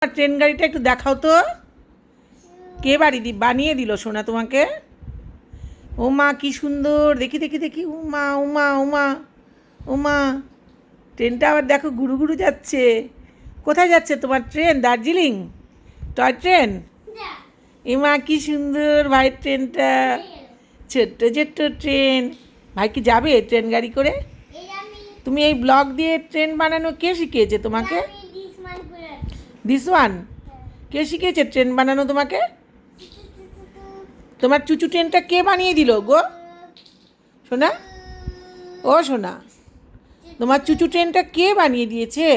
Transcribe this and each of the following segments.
Train গাড়িটা একটু দেখাও তো, কে বানিয়ে দিল সোনা তোমাকে? ও মা কি সুন্দর, দেখি দেখি দেখি, উমা উমা উমা উমা, ট্রেনটা আবার দেখো ঘুরু ঘুরু যাচ্ছে। কোথায় যাচ্ছে তোমার ট্রেন? Darjeeling toy train? এমা কি সুন্দর ভাই ট্রেনটা, ছোট্ট ছোট্ট ট্রেন। ভাই কি যাবে ট্রেন গাড়ি করে? তুমি এই ব্লগ দিয়ে ট্রেন বানানো কে শিখিয়েছে তোমাকে? This one? কে শিখিয়েছে ট্রেন বানানো তোমাকে? তোমার চুচু ট্রেনটা কে বানিয়ে দিল গো সোনা? ও সোনা, তোমার চুচু ট্রেনটা কে বানিয়ে দিয়েছে?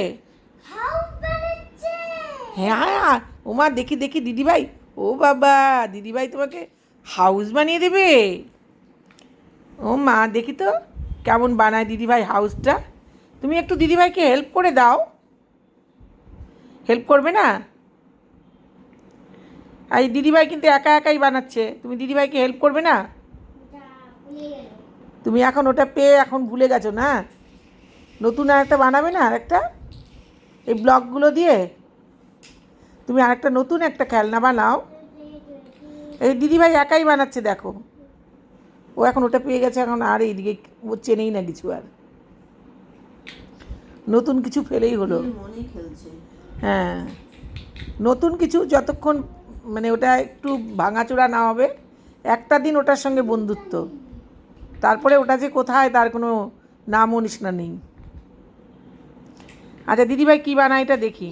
হ্যাঁ, ওমা দেখি দেখি দিদিভাই, ও বাবা দিদিভাই তোমাকে হাউস বানিয়ে দেবে? ও মা দেখি তো কেমন বানায় দিদিভাই হাউসটা। তুমি একটু দিদিভাইকে হেল্প করে দাও, হেল্প করবে না? এই দিদিভাই কিন্তু একা একাই বানাচ্ছে, তুমি দিদিভাইকে হেল্প করবে না? তুমি এখন ওটা পেয়ে এখন ভুলে গেছো না? নতুন আরেকটা বানাবে না, আরেকটা এই ব্লগগুলো দিয়ে তুমি আরেকটা নতুন একটা খেলনা বানাও। এই দিদিভাই একাই বানাচ্ছে দেখো, ও এখন ওটা পেয়ে গেছে, এখন আর এইদিকে ও চেনেই না কিছু, আর নতুন কিছু ফেলেই হলো। হ্যাঁ, নতুন কিছু যতক্ষণ মানে ওটা একটু ভাঙাচোরা না হবে, একটা দিন ওটার সঙ্গে বন্ধুত্ব, তারপরে ওটা যে কোথায় তার কোনো নামও নিশানা নেই। আচ্ছা দিদিভাই কী বানায় এটা দেখি।